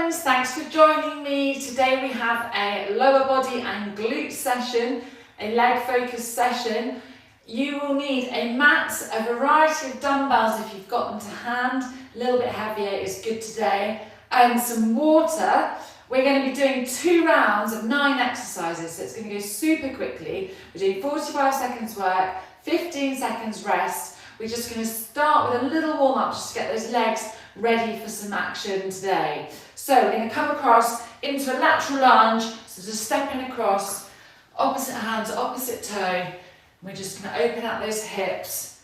friends, thanks for joining me. Today we have a lower body and glute session, a leg focused session. You will need a mat, a variety of dumbbells if you've got them to hand, a little bit heavier is good today, and some water. We're going to be doing 2 rounds of 9 exercises, so it's going to go super quickly. We're doing 45 seconds work, 15 seconds rest. We're just going to start with a little warm up just to get those legs ready for some action today. So we're going to come across into a lateral lunge, so just stepping across, opposite hand to opposite toe. We're just going to open out those hips,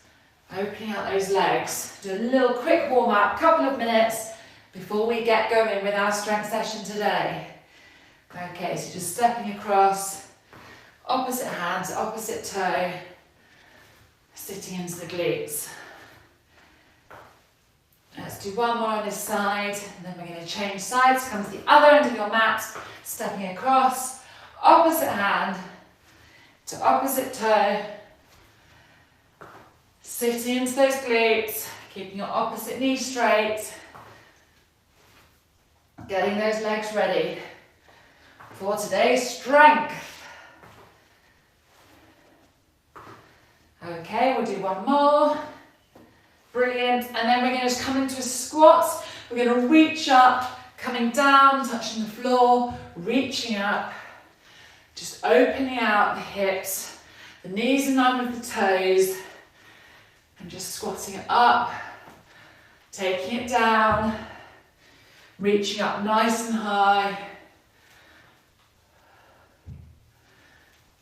opening out those legs. Do a little quick warm up, couple of minutes before we get going with our strength session today. Okay, so just stepping across, opposite hand to opposite toe, sitting into the glutes. Let's do one more on this side, and then we're going to change sides, come to the other end of your mat, stepping across, opposite hand to opposite toe, sitting into those glutes, keeping your opposite knee straight, getting those legs ready for today's strength. Okay, we'll do one more. Brilliant, and then we're going to just come into a squat. We're going to reach up, coming down, touching the floor, reaching up, just opening out the hips, the knees in line with the toes, and just squatting it up, taking it down, reaching up nice and high.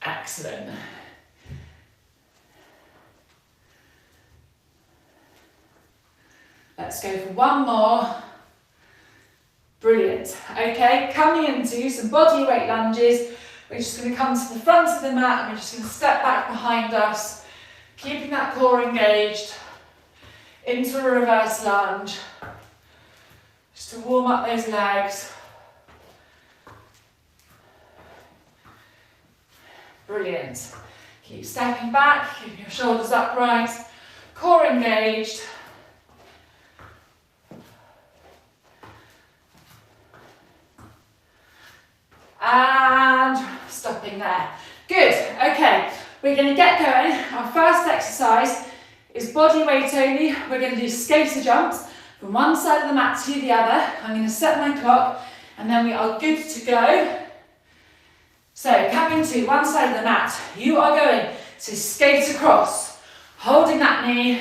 Excellent. Let's go for one more. Brilliant. Okay, coming into some body weight lunges. We're just going to come to the front of the mat and we're just going to step back behind us, keeping that core engaged, into a reverse lunge, just to warm up those legs. Brilliant. Keep stepping back, keep your shoulders upright, core engaged. And stopping there. Good, okay, we're going to get going. Our first exercise is body weight only. We're going to do skater jumps from one side of the mat to the other. I'm going to set my clock and then we are good to go. So coming to one side of the mat, you are going to skate across, holding that knee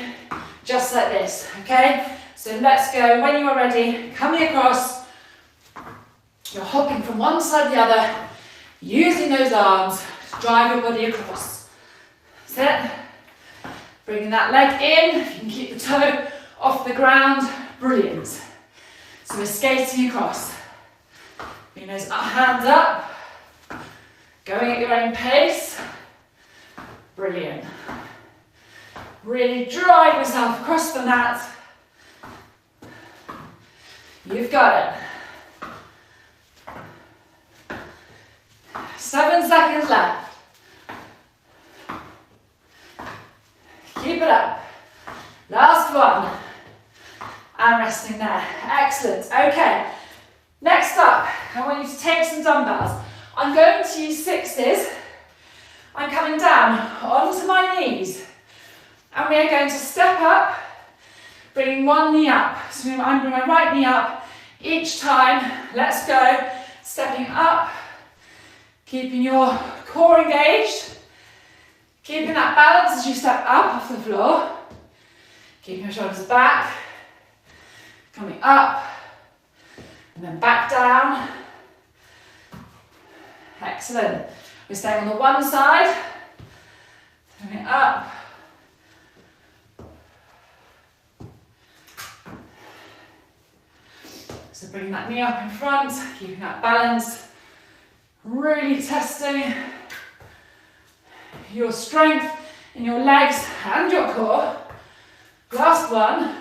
just like this, okay? So let's go. When you are ready, coming across. You're hopping from one side to the other, using those arms to drive your body across. Sit. Bringing that leg in, if you can keep the toe off the ground, brilliant. So we're skating across. Bring those hands up, going at your own pace, brilliant. Really drive yourself across the mat. You've got it. 7 seconds left. Keep it up. Last one. And resting there. Excellent. Okay. Next up, I want you to take some dumbbells. I'm going to use 6s. I'm coming down onto my knees. And we are going to step up, bringing one knee up. So I'm bringing my right knee up each time. Let's go. Stepping up. Keeping your core engaged, keeping that balance as you step up off the floor, keeping your shoulders back, coming up, and then back down. Excellent. We're staying on the one side, coming up, so bringing that knee up in front, keeping that balance. Really testing your strength in your legs and your core. Last one.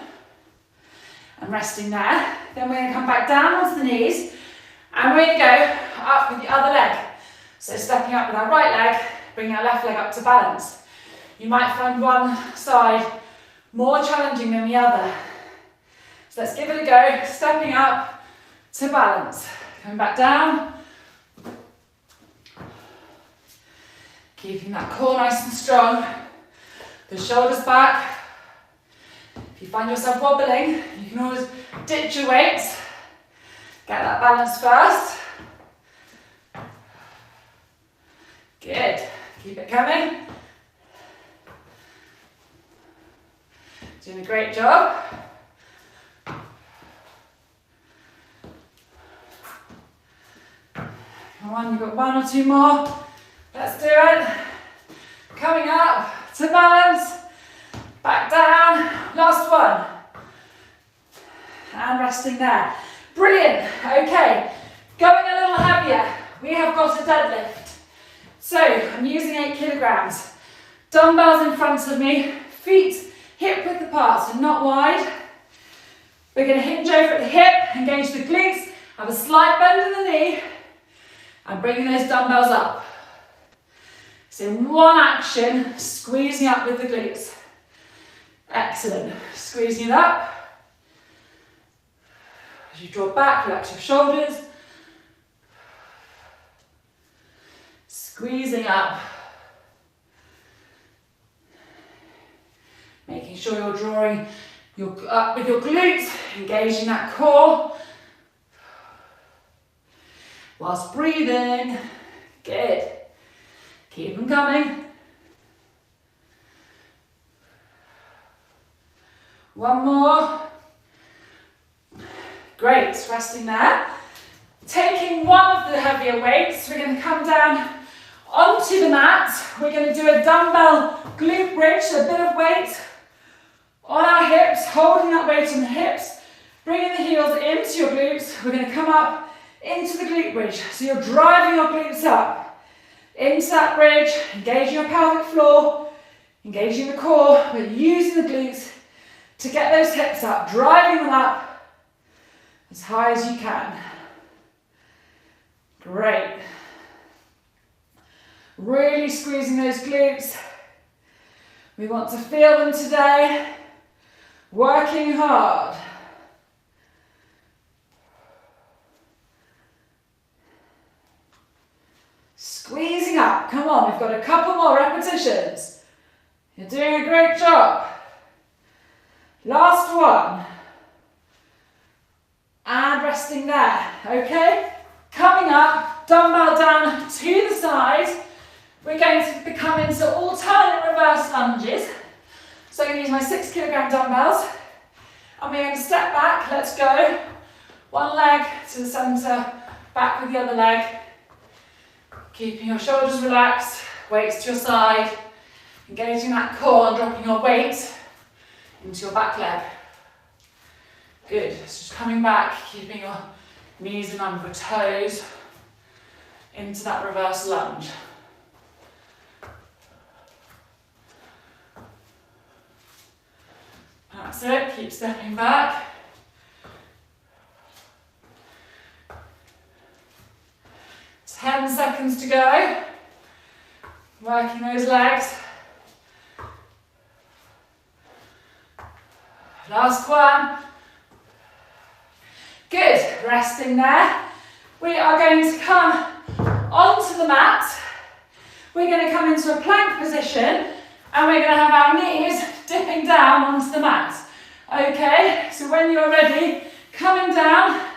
And resting there. Then we're going to come back down onto the knees. And we're going to go up with the other leg. So stepping up with our right leg, bringing our left leg up to balance. You might find one side more challenging than the other. So let's give it a go. Stepping up, to balance. Coming back down. Keeping that core nice and strong. The shoulders back. If you find yourself wobbling, you can always ditch your weights. Get that balance first. Good. Keep it coming. Doing a great job. Come on, you've got one or two more. Let's do it. Coming up to balance. Back down. Last one. And resting there. Brilliant. Okay. Going a little heavier. We have got a deadlift. So I'm using 8 kilograms. Dumbbells in front of me. Feet hip width apart, so not wide. We're going to hinge over at the hip, engage the glutes, have a slight bend in the knee, and bringing those dumbbells up. So in one action, squeezing up with the glutes. Excellent. Squeezing it up. As you draw back, relax your shoulders. Squeezing up. Making sure you're drawing up with your glutes, engaging that core. Whilst breathing. Good. Keep them coming. One more. Great, resting there. Taking one of the heavier weights, we're going to come down onto the mat. We're going to do a dumbbell glute bridge, so a bit of weight on our hips, holding that weight on the hips, bringing the heels into your glutes. We're going to come up into the glute bridge. So you're driving your glutes up into that bridge, engaging your pelvic floor, engaging the core, but using the glutes to get those hips up, driving them up as high as you can. Great. Really squeezing those glutes. We want to feel them today. Working hard. Squeezing up. Come on, we've got a couple more repetitions. You're doing a great job. Last one. And resting there. Okay? Coming up, dumbbell down to the side. We're going to come into alternate reverse lunges. So I'm going to use my 6 kilogram dumbbells. And we're going to step back. Let's go. One leg to the centre, back with the other leg. Keeping your shoulders relaxed, weights to your side. Engaging that core and dropping your weight into your back leg. Good. So just coming back, keeping your knees and under your toes into that reverse lunge. That's it, keep stepping back. Ten seconds to go. Working those legs. Last one. Good, resting there. We are going to come onto the mat. We're going to come into a plank position and we're going to have our knees dipping down onto the mat. Okay, so when you're ready, coming down,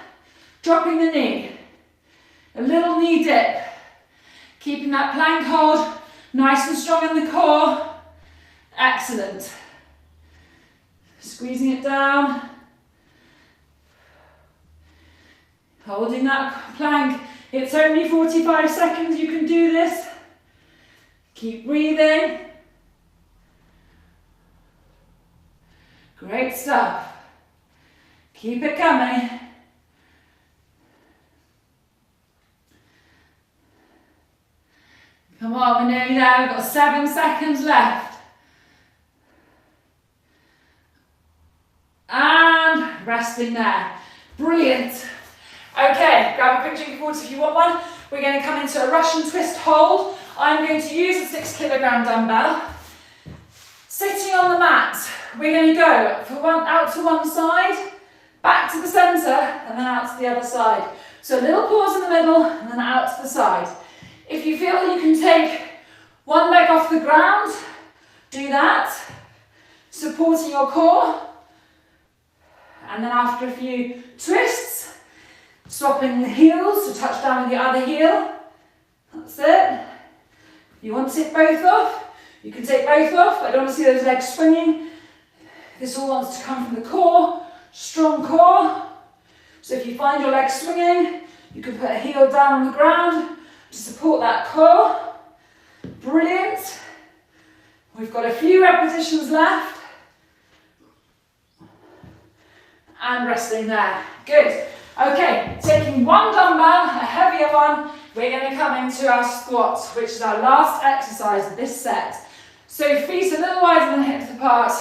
dropping the knee. A little knee dip. Keeping that plank hold nice and strong in the core. Excellent. Squeezing it down. Holding that plank. It's only 45 seconds you can do this. Keep breathing. Great stuff. Keep it coming. Come on, we're nearly there. We've got 7 seconds left. And resting there. Brilliant. Okay, grab a quick drink of water if you want one. We're going to come into a Russian twist hold. I'm going to use a 6 kilogram dumbbell. Sitting on the mat, we're going to go out to one side, back to the center, and then out to the other side. So a little pause in the middle, and then out to the side. If you feel you can take one leg off the ground, do that, supporting your core. And then after a few twists, swapping the heels to touch down with the other heel. That's it. You want to take both off, you can take both off. I don't want to see those legs swinging. This all wants to come from the core, strong core. So if you find your legs swinging, you can put a heel down on the ground to support that core. Brilliant. We've got a few repetitions left. And resting there. Good. Okay, taking one dumbbell, a heavier one, we're going to come into our squats, which is our last exercise of this set. So feet a little wider than hips apart.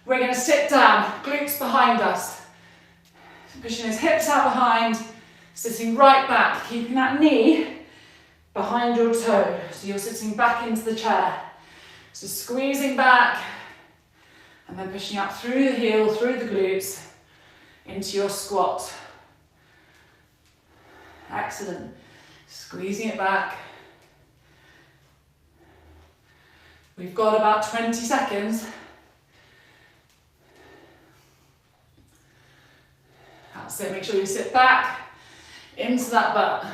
We're going to sit down, glutes behind us. Pushing those hips out behind, sitting right back, keeping that knee behind your toe. So you're sitting back into the chair. So squeezing back, and then pushing up through the heel, through the glutes, into your squat. Excellent. Squeezing it back. We've got about 20 seconds. That's it. Make sure you sit back into that butt.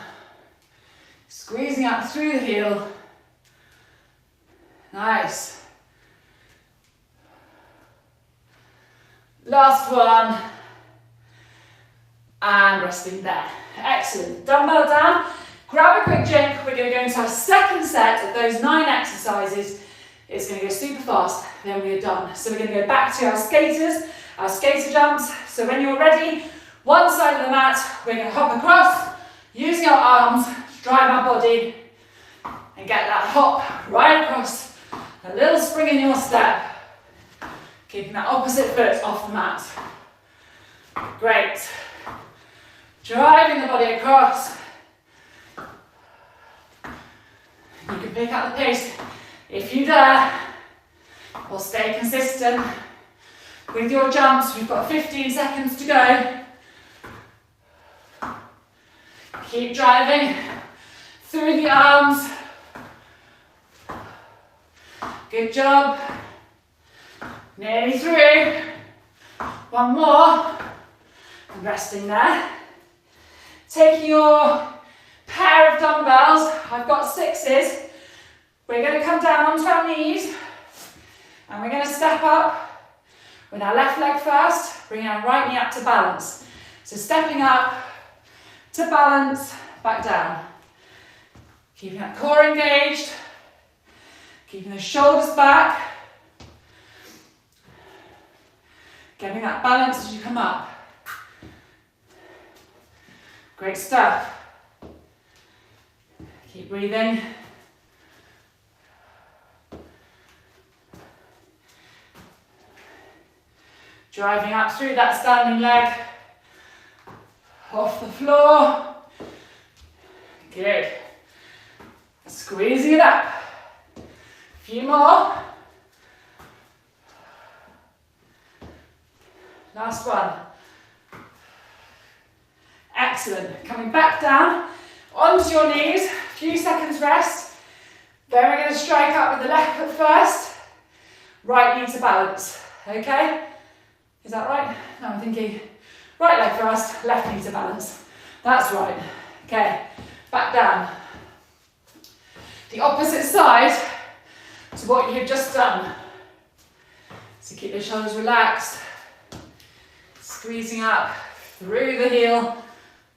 Squeezing up through the heel. Nice. Last one. And resting there. Excellent. Dumbbell down. Grab a quick drink. We're going to go into our second set of those 9 exercises. It's going to go super fast. Then we're done. So we're going to go back to our skaters, our skater jumps. So when you're ready, one side of the mat, we're going to hop across, using our arms to drive our body and get that hop right across. A little spring in your step. Keeping that opposite foot off the mat. Great. Driving the body across. You can pick up the pace if you dare, or stay consistent with your jumps. We've got 15 seconds to go. Keep driving through the arms. Good job. Nearly through. One more. And resting there. Taking your pair of dumbbells. I've got 6s. We're going to come down onto our knees. And we're going to step up with our left leg first. Bring our right knee up to balance. So stepping up to balance, back down. Keeping that core engaged. Keeping the shoulders back. Getting that balance as you come up. Great stuff. Keep breathing. Driving up through that standing leg. Off the floor. Good. Squeezing it up. A few more. Last one. Excellent. Coming back down onto your knees. A few seconds rest. Then we're going to strike up with the left foot first. Right knee to balance. Okay? Is that right? No, I'm thinking right leg first, left knee to balance. That's right. Okay, back down. The opposite side to what you have just done. So keep the shoulders relaxed. Squeezing up through the heel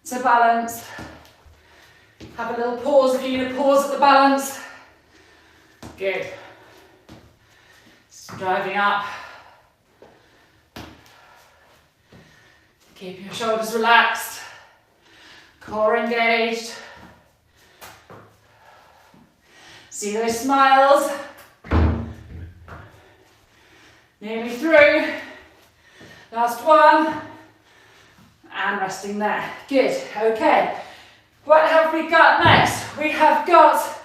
to balance. Have a little pause if you need a pause at the balance. Good. Driving up. Keep your shoulders relaxed, core engaged. See those smiles. Nearly through. Last one. And resting there. Good. Okay. What have we got next? We have got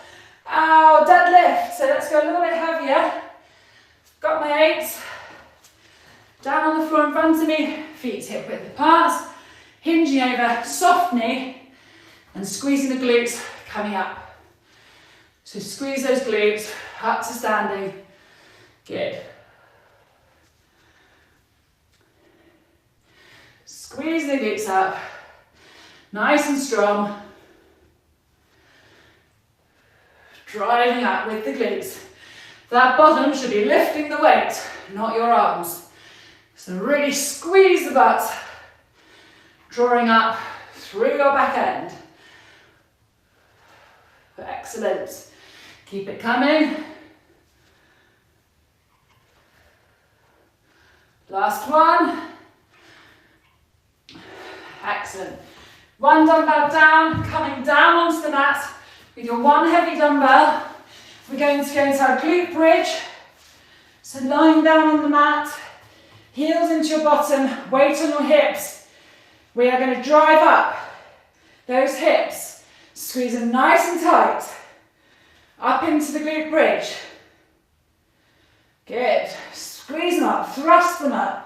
our deadlift. So let's go a little bit heavier. Got my 8s. Down on the floor in front of me. feet hip width apart, hinging over, soft knee, and squeezing the glutes, coming up. So squeeze those glutes, up to standing. Good. Squeeze the glutes up, nice and strong. Driving up with the glutes. That bottom should be lifting the weight, not your arms. So really squeeze the butt, drawing up through your back end. Excellent. Keep it coming. Last one. Excellent. One dumbbell down, coming down onto the mat with your one heavy dumbbell. We're going to go into our glute bridge. So lying down on the mat, heels into your bottom, weight on your hips. We are going to drive up those hips, squeeze them nice and tight, up into the glute bridge. Good. Squeeze them up, thrust them up.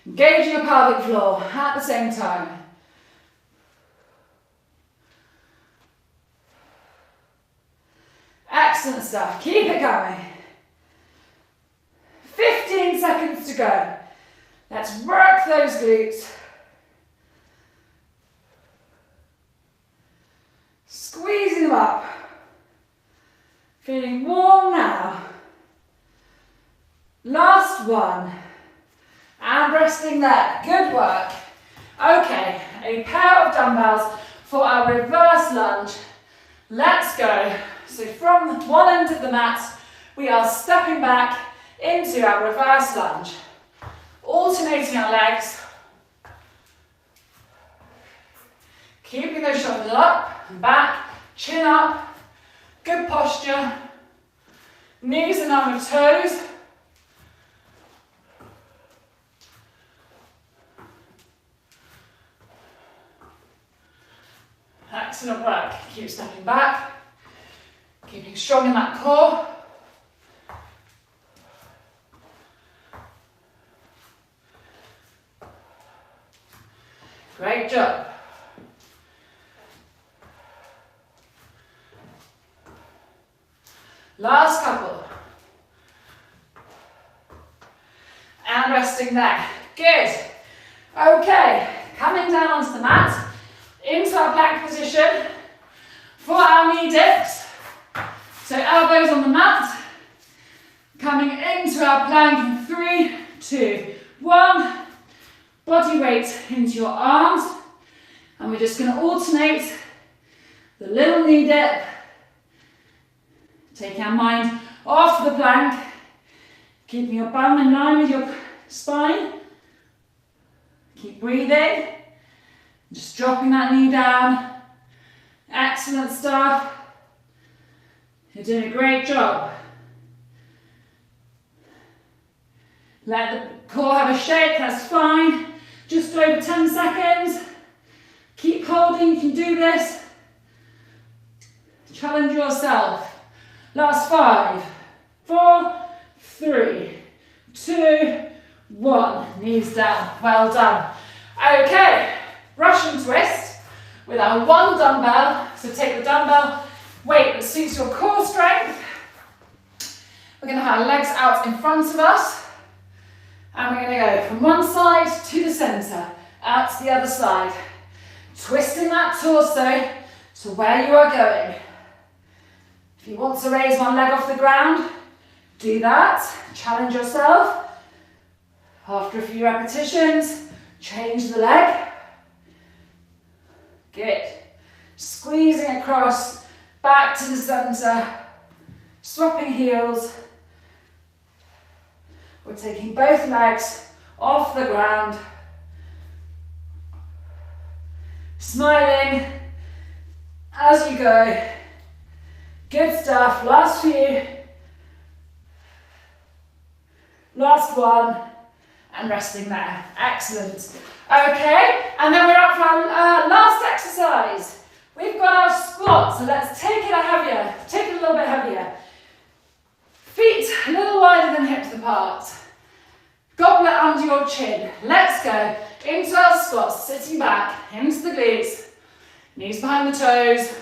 Engaging your pelvic floor at the same time. Excellent stuff. Keep it going. 15 seconds to go. Let's work those glutes. Squeezing them up. Feeling warm now. Last one. And resting there. Good work. Okay, a pair of dumbbells for our reverse lunge. Let's go. So from one end of the mat, we are stepping back into our reverse lunge. Alternating our legs. Keeping those shoulders up and back, chin up. Good posture. Knees and on your toes. Excellent work. Keep stepping back. Keeping strong in that core. Great job. Last couple. And resting there. Good. Okay, coming down onto the mat, into our plank position for our knee dips. So elbows on the mat, coming into our plank in 3, 2, 1. Body weight into your arms. And we're just going to alternate the little knee dip. Taking our mind off the plank, keeping your bum in line with your spine. Keep breathing. Just dropping that knee down. Excellent stuff. You're doing a great job. Let the core have a shake, that's fine. Just over 10 seconds. Keep holding, you can do this. Challenge yourself. Last 5, 4, 3, 2, 1. Knees down, well done. Okay, Russian twist with our one dumbbell. So take the dumbbell weight that suits your core strength. We're going to have our legs out in front of us. And we're going to go from one side to the centre, out to the other side. Twisting that torso to where you are going. If you want to raise one leg off the ground, do that. Challenge yourself. After a few repetitions, change the leg. Good. Squeezing across, back to the centre. Swapping heels. We're taking both legs off the ground. Smiling as you go. Good stuff. Last few. Last one. And resting there. Excellent. Okay, and then we're up for our last exercise. We've got our squat, so let's take it a little bit heavier. Feet a little wider than hips apart. Goblet under your chin. Let's go into our squats, sitting back, into the glutes, knees behind the toes,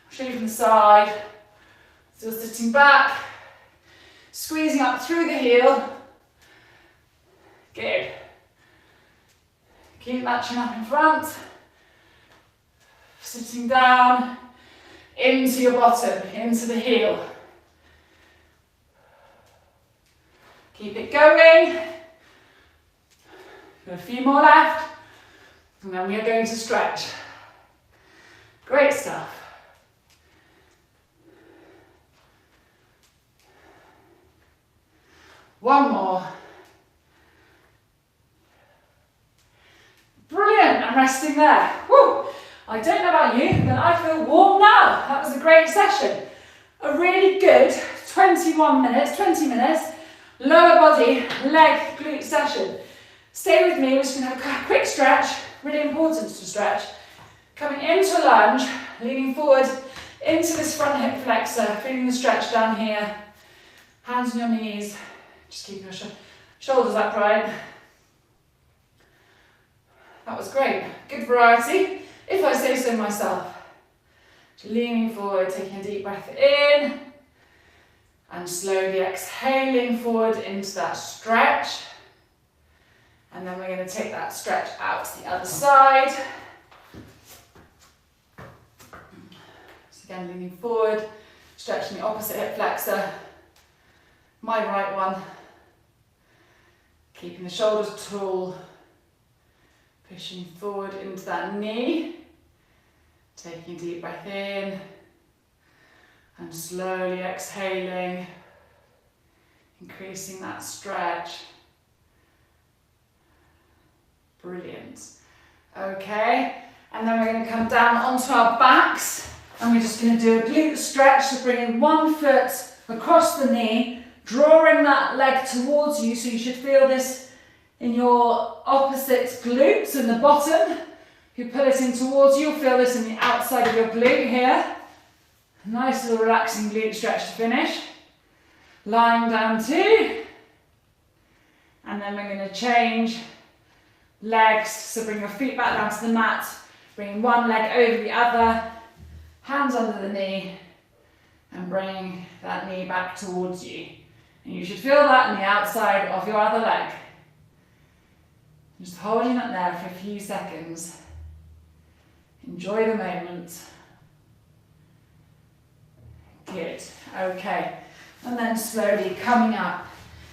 shoulder from the side, still sitting back, squeezing up through the heel. Good. Keep that chin up in front, sitting down, into your bottom, into the heel. Keep it going. Got a few more left, and then we are going to stretch. Great stuff. One more. Brilliant, I'm resting there. Woo. I don't know about you, but I feel warm now. That was a great session. A really good 20 minutes, lower body, leg, glute session. Stay with me, we're just going to have a quick stretch, really important to stretch. Coming into a lunge, leaning forward into this front hip flexor, feeling the stretch down here. Hands on your knees, just keep your shoulders upright. That was great, good variety, if I say so myself. Leaning forward, taking a deep breath in, and slowly exhaling forward into that stretch. And then we're going to take that stretch out to the other side. So again, leaning forward, stretching the opposite hip flexor, my right one. Keeping the shoulders tall, pushing forward into that knee. Taking a deep breath in, and slowly exhaling, increasing that stretch. Brilliant. Okay, and then we're going to come down onto our backs, and we're just going to do a glute stretch, so bringing one foot across the knee, drawing that leg towards you, so you should feel this in your opposite glutes in the bottom. If you pull it in towards you, you'll feel this in the outside of your glute here. Nice little relaxing glute stretch to finish. Lying down too. And then we're going to change legs. So bring your feet back down to the mat. Bring one leg over the other. Hands under the knee. And bring that knee back towards you. And you should feel that in the outside of your other leg. Just holding it there for a few seconds. Enjoy the moment. Good. Okay. And then slowly coming up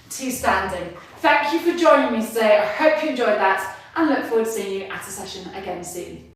to standing. Thank you for joining me today. I hope you enjoyed that and look forward to seeing you at a session again soon.